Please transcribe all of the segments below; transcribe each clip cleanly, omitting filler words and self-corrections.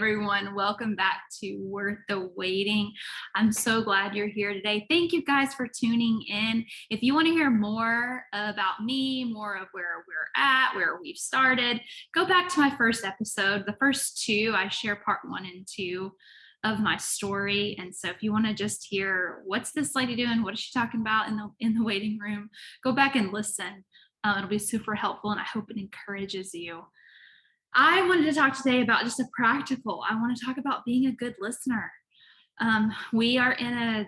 everyone. Welcome back to Worth the Waiting. I'm so glad you're here today. Thank you guys for tuning in. If you want to hear more about me, more of where we're at, where we've started, go back to my first episode. The first two, I share part 1 and 2 of my story. And so if you want to just hear what's this lady doing, what is she talking about in the waiting room, go back and listen. It'll be super helpful, and I hope it encourages you. I wanted to talk today about just a practical. I want to talk about being a good listener. We are in a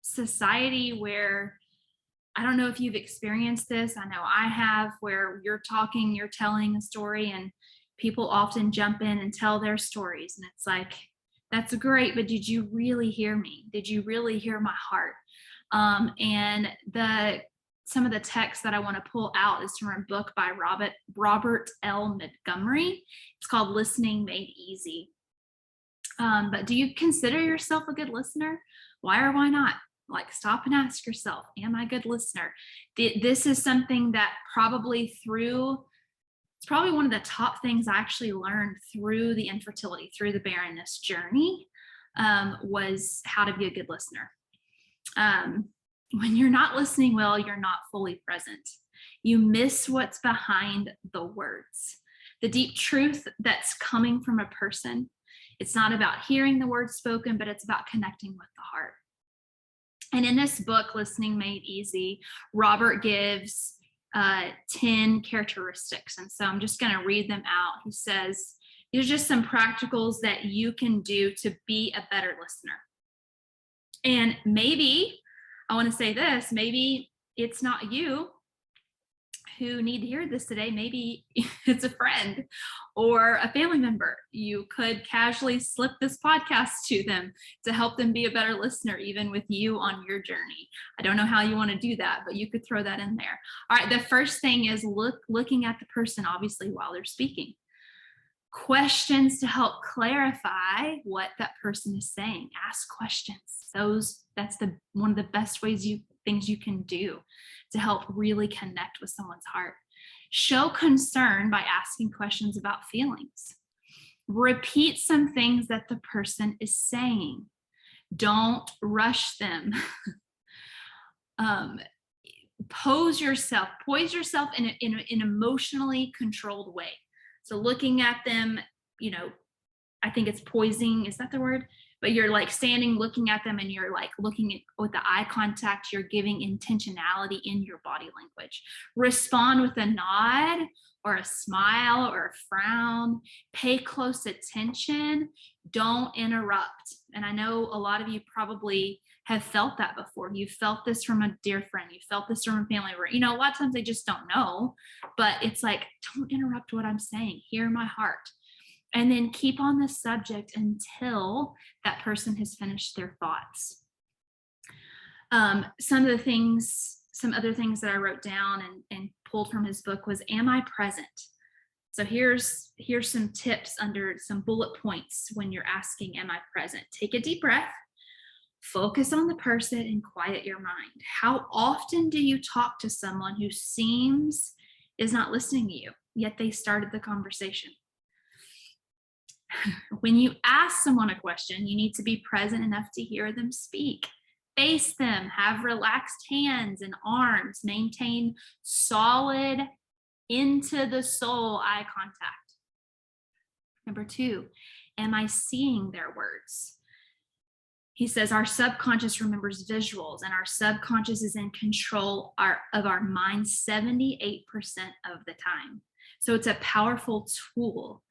society where, I don't know if you've experienced this. I know I have, where you're talking, you're telling a story, and people often jump in and tell their stories. And it's like, that's great, but did you really hear me? Did you really hear my heart? And some of the text that I want to pull out is from a book by Robert L. Montgomery. It's called Listening Made Easy. But do you consider yourself a good listener? Why or why not? Like, stop and ask yourself, am I a good listener? This is something that it's probably one of the top things I actually learned through the infertility, through the barrenness journey, was how to be a good listener. When you're not listening well, you're not fully present. You miss what's behind the words, the deep truth that's coming from a person. It's not about hearing the words spoken, but it's about connecting with the heart. And in this book, Listening Made Easy, Robert gives 10 characteristics. And so I'm just going to read them out. He says, these are just some practicals that you can do to be a better listener. And maybe, I want to say this, maybe it's not you who need to hear this today. Maybe it's a friend or a family member. You could casually slip this podcast to them to help them be a better listener, even with you on your journey. I don't know how you want to do that, but you could throw that in there. All right, the first thing is looking at the person, obviously, while they're speaking. Questions to help clarify what that person is saying. Ask questions. That's one of the best things you can do to help really connect with someone's heart. Show concern by asking questions about feelings. Repeat some things that the person is saying. Don't rush them. Poise yourself in an emotionally controlled way. So looking at them, I think it's poising. Is that the word? But you're like standing, looking at them, and you're like looking at with the eye contact, you're giving intentionality in your body language. Respond with a nod or a smile or a frown. Pay close attention. Don't interrupt. And I know a lot of you probably have felt that before. You felt this from a dear friend. You felt this from a family where, a lot of times they just don't know, but it's like, don't interrupt what I'm saying. Hear my heart. And then keep on the subject until that person has finished their thoughts. Some other things that I wrote down and pulled from his book was, am I present? So here's some tips under some bullet points when you're asking, am I present? Take a deep breath. Focus on the person and quiet your mind. How often do you talk to someone who seems is not listening to you, yet they started the conversation? When you ask someone a question, you need to be present enough to hear them speak. Face them, have relaxed hands and arms, maintain solid into the soul eye contact. Number 2, am I seeing their words? He says our subconscious remembers visuals, and our subconscious is in control of our mind 78% of the time. So it's a powerful tool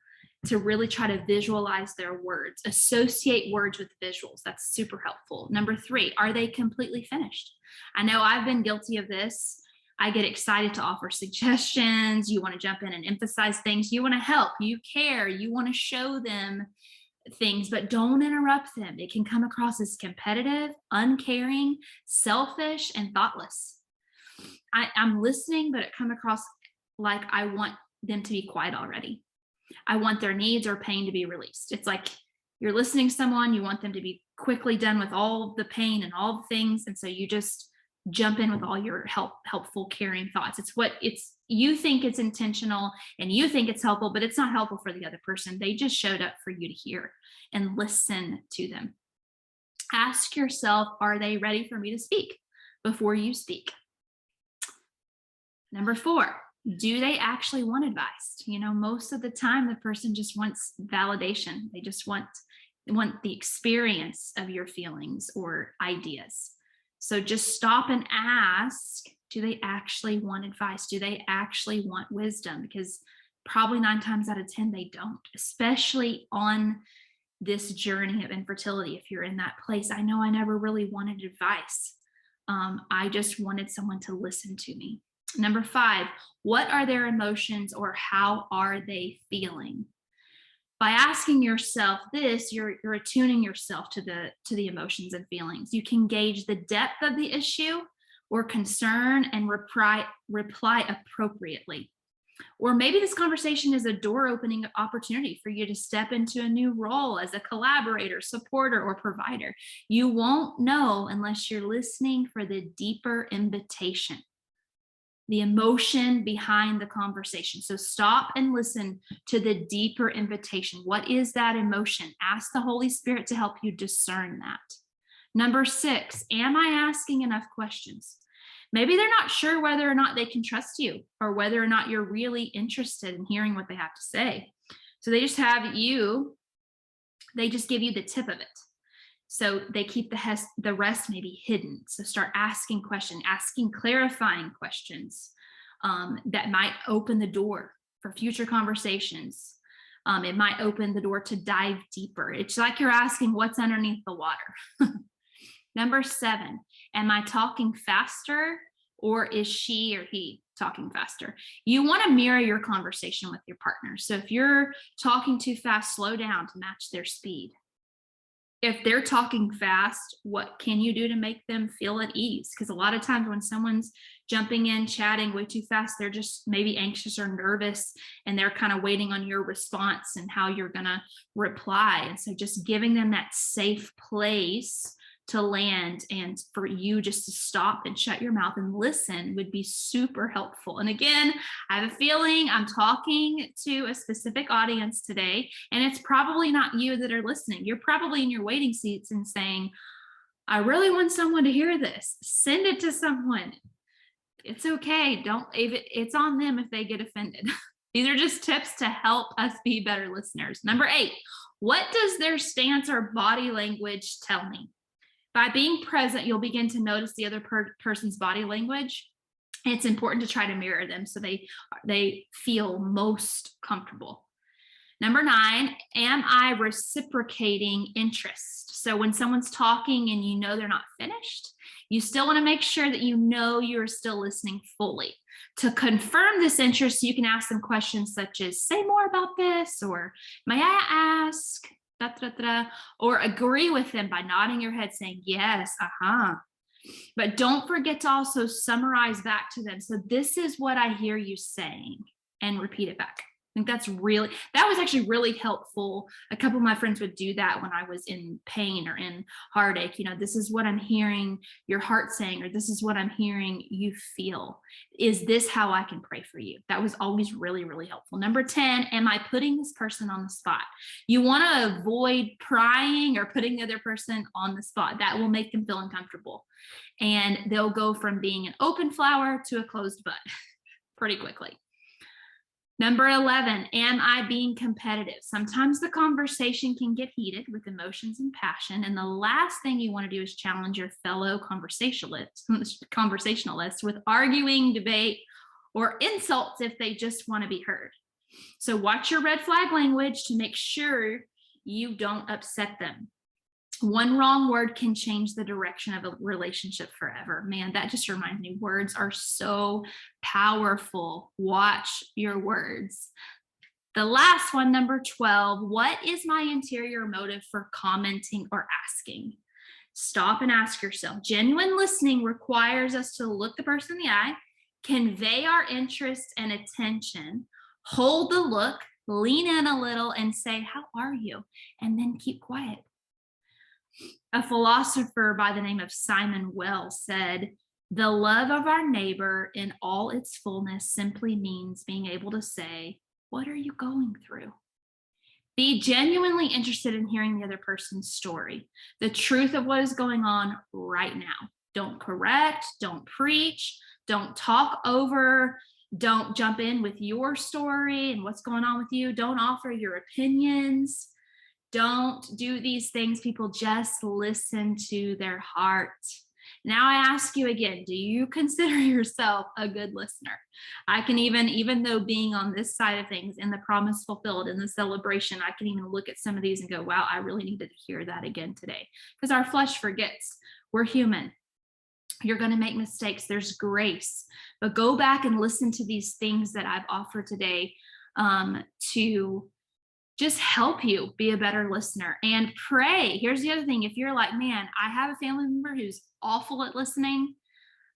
to really try to visualize their words, associate words with visuals. That's super helpful. Number 3, are they completely finished? I know I've been guilty of this. I get excited to offer suggestions. You want to jump in and emphasize things. You want to help. You care. You want to show them things, but don't interrupt them. It can come across as competitive, uncaring, selfish, and thoughtless. I'm listening, but it come across like I want them to be quiet already. I want their needs or pain to be released. It's like you're listening to someone, you want them to be quickly done with all the pain and all the things. And so you just jump in with all your helpful, caring thoughts. It's you think it's intentional and you think it's helpful, but it's not helpful for the other person. They just showed up for you to hear and listen to them. Ask yourself, are they ready for me to speak before you speak? Number 4, do they actually want advice? Most of the time the person just wants validation. They just want the experience of your feelings or ideas. So just stop and ask, do they actually want advice? Do they actually want wisdom? Because probably 9 times out of 10, they don't, especially on this journey of infertility. If you're in that place, I know I never really wanted advice. I just wanted someone to listen to me. Number 5, what are their emotions or how are they feeling? By asking yourself this, you're attuning yourself to the emotions and feelings. You can gauge the depth of the issue or concern and reply appropriately. Or maybe this conversation is a door opening opportunity for you to step into a new role as a collaborator, supporter, or provider. You won't know unless you're listening for the deeper invitation, the emotion behind the conversation. So stop and listen to the deeper invitation. What is that emotion? Ask the Holy Spirit to help you discern that. Number 6, am I asking enough questions? Maybe they're not sure whether or not they can trust you or whether or not you're really interested in hearing what they have to say. So they just give you the tip of it. So they keep the rest maybe hidden. So start asking questions, asking clarifying questions that might open the door for future conversations. It might open the door to dive deeper. It's like you're asking what's underneath the water. Number 7, am I talking faster or is she or he talking faster? You want to mirror your conversation with your partner. So if you're talking too fast, slow down to match their speed. If they're talking fast, what can you do to make them feel at ease? Because a lot of times when someone's jumping in, chatting way too fast, they're just maybe anxious or nervous, and they're kind of waiting on your response and how you're going to reply. And so just giving them that safe place to land and for you just to stop and shut your mouth and listen would be super helpful. And again, I have a feeling I'm talking to a specific audience today, and it's probably not you that are listening. You're probably in your waiting seats and saying, I really want someone to hear this. Send it to someone. It's okay. It's on them if they get offended. These are just tips to help us be better listeners. Number 8, what does their stance or body language tell me? By being present, you'll begin to notice the other person's body language. It's important to try to mirror them so they feel most comfortable. Number 9, am I reciprocating interest? So when someone's talking and you know they're not finished, you still want to make sure that you know you're still listening fully. To confirm this interest, you can ask them questions such as, say more about this, or may I ask? Da, da, da, or agree with them by nodding your head saying yes, but don't forget to also summarize back to them. So this is what I hear you saying, and repeat it back. I think that was actually really helpful. A couple of my friends would do that when I was in pain or in heartache. This is what I'm hearing your heart saying, or this is what I'm hearing you feel. Is this how I can pray for you? That was always really, really helpful. Number 10, am I putting this person on the spot? You want to avoid prying or putting the other person on the spot. That will make them feel uncomfortable. And they'll go from being an open flower to a closed bud pretty quickly. Number 11, am I being competitive? Sometimes the conversation can get heated with emotions and passion, and the last thing you want to do is challenge your fellow conversationalists with arguing, debate, or insults if they just want to be heard. So watch your red flag language to make sure you don't upset them. One wrong word can change the direction of a relationship forever. Man, that just reminds me, words are so powerful. Watch your words. The last one, number 12, what is my interior motive for commenting or asking? Stop and ask yourself. Genuine listening requires us to look the person in the eye, convey our interest and attention, hold the look, lean in a little and say, how are you? And then keep quiet. A philosopher by the name of Simon Wells said, The love of our neighbor in all its fullness simply means being able to say, what are you going through? Be genuinely interested in hearing the other person's story, the truth of what is going on right now. Don't correct, don't preach, don't talk over, don't jump in with your story and what's going on with you. Don't offer your opinions. Don't do these things. People just listen to their heart. Now I ask you again, do you consider yourself a good listener? I can even though being on this side of things in the promise fulfilled in the celebration, I can even look at some of these and go, wow, I really needed to hear that again today. Because our flesh forgets. We're human. You're going to make mistakes. There's grace. But go back and listen to these things that I've offered today to just help you be a better listener, and pray. Here's the other thing. If you're like, man, I have a family member who's awful at listening,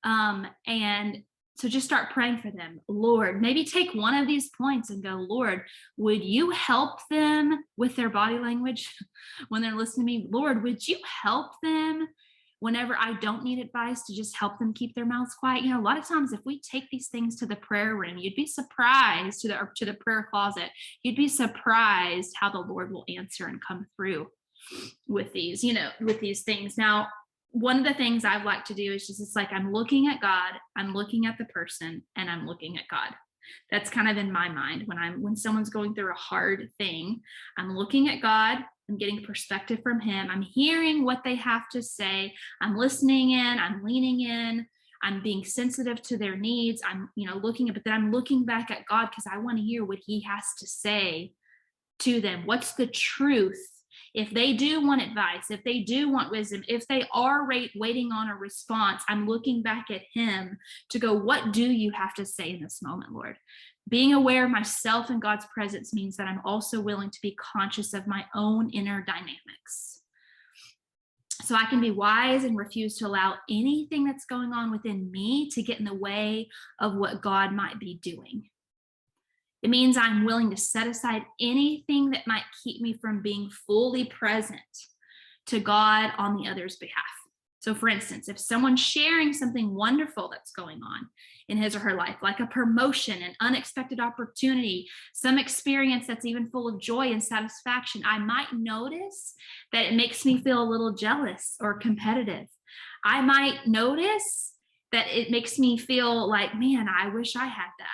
and so just start praying for them. Lord, maybe take one of these points and go, Lord, would you help them with their body language when they're listening to me? Lord, would you help them whenever I don't need advice to just help them keep their mouths quiet? You know, a lot of times if we take these things to the prayer room, you'd be surprised, to the prayer closet, you'd be surprised how the Lord will answer and come through with these, with these things. Now, one of the things I've liked to do is just, it's like, I'm looking at God, I'm looking at the person, and I'm looking at God. That's kind of in my mind when someone's going through a hard thing. I'm looking at God, I'm getting perspective from him, I'm hearing what they have to say, I'm listening in, I'm leaning in, I'm being sensitive to their needs. I'm looking, but then I'm looking back at God because I want to hear what he has to say to them. What's the truth? If they do want advice, if they do want wisdom, if they are waiting on a response, I'm looking back at him to go, what do you have to say in this moment, Lord? Being aware of myself in God's presence means that I'm also willing to be conscious of my own inner dynamics. So I can be wise and refuse to allow anything that's going on within me to get in the way of what God might be doing. It means I'm willing to set aside anything that might keep me from being fully present to God on the other's behalf. So for instance, if someone's sharing something wonderful that's going on in his or her life, like a promotion, an unexpected opportunity, some experience that's even full of joy and satisfaction, I might notice that it makes me feel a little jealous or competitive. I might notice that it makes me feel like, man, I wish I had that.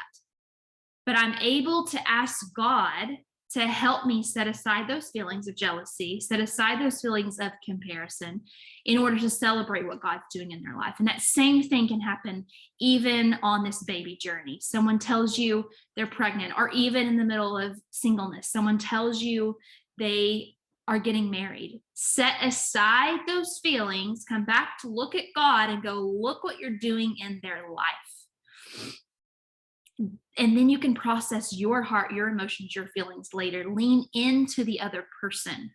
But I'm able to ask God to help me set aside those feelings of jealousy, set aside those feelings of comparison in order to celebrate what God's doing in their life. And that same thing can happen even on this baby journey. Someone tells you they're pregnant, or even in the middle of singleness, someone tells you they are getting married. Set aside those feelings, come back to look at God and go, look what you're doing in their life. And then you can process your heart, your emotions, your feelings later. Lean into the other person.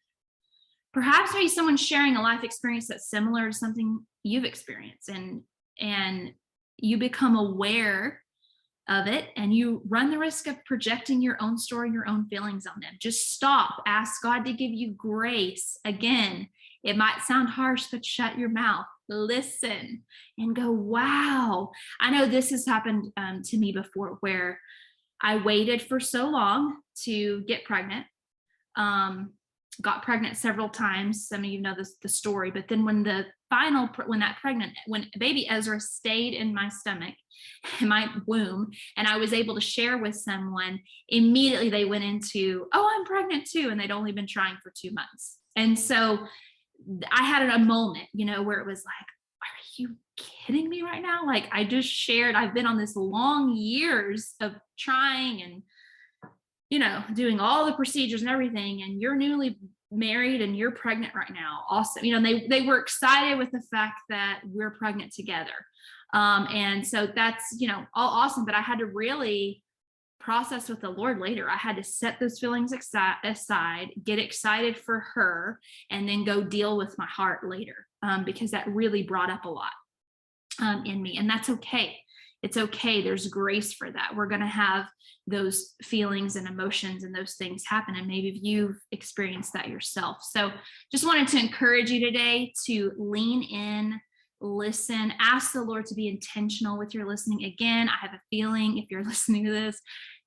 Perhaps maybe someone's sharing a life experience that's similar to something you've experienced, and you become aware of it, and you run the risk of projecting your own story, your own feelings on them. Just stop. Ask God to give you grace. Again, it might sound harsh, but shut your mouth. Listen and go, wow. I know this has happened to me before, where I waited for so long to get pregnant. Got pregnant several times. Some of you know the story, but then when baby Ezra stayed in my stomach, in my womb, and I was able to share with someone, immediately they went into, oh, I'm pregnant too. And they'd only been trying for 2 months. And so I had a moment, where it was like, are you kidding me right now? Like, I just shared, I've been on this long years of trying and, doing all the procedures and everything, and you're newly married and you're pregnant right now. Awesome. They were excited with the fact that we're pregnant together. And so that's, all awesome. But I had to really process with the Lord later. I had to set those feelings aside, get excited for her, and then go deal with my heart later, because that really brought up a lot in me. And that's okay. It's okay. There's grace for that. We're going to have those feelings and emotions and those things happen. And maybe you've experienced that yourself. So just wanted to encourage you today to lean in, listen. Ask the Lord to be intentional with your listening. Again, I have a feeling if you're listening to this,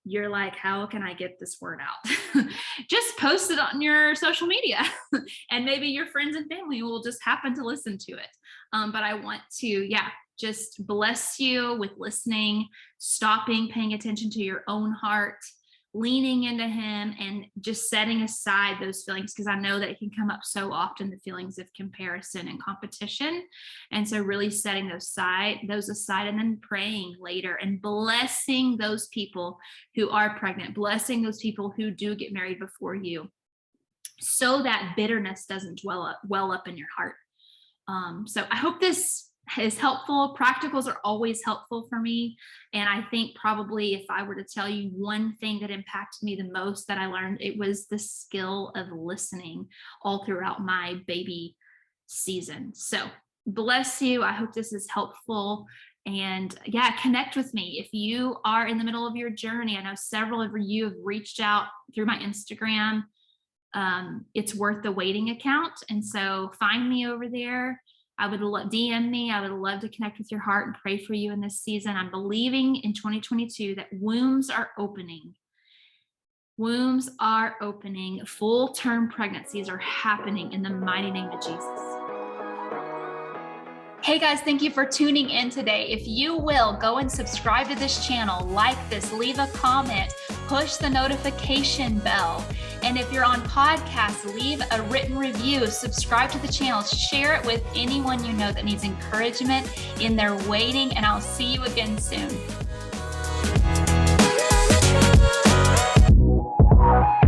you're like, how can I get this word out? Just post it on your social media and maybe your friends and family will just happen to listen to it. But I want to, just bless you with listening, stopping, paying attention to your own heart, leaning into him, and just setting aside those feelings, because I know that it can come up so often, the feelings of comparison and competition. And so really setting those aside and then praying later and blessing those people who are pregnant, blessing those people who do get married before you, so that bitterness doesn't well up in your heart. So I hope this is helpful. Practicals are always helpful for me. And I think probably if I were to tell you one thing that impacted me the most that I learned, it was the skill of listening all throughout my baby season. So bless you. I hope this is helpful. And connect with me. If you are in the middle of your journey, I know several of you have reached out through my Instagram. It's Worth the Waiting account. And so find me over there. I would DM me. I would love to connect with your heart and pray for you in this season. I'm believing in 2022 that wombs are opening. Wombs are opening. Full-term pregnancies are happening in the mighty name of Jesus. Hey guys, thank you for tuning in today. If you will, go and subscribe to this channel, like this, leave a comment, push the notification bell. And if you're on podcast, leave a written review, subscribe to the channel, share it with anyone you know that needs encouragement in their waiting, and I'll see you again soon.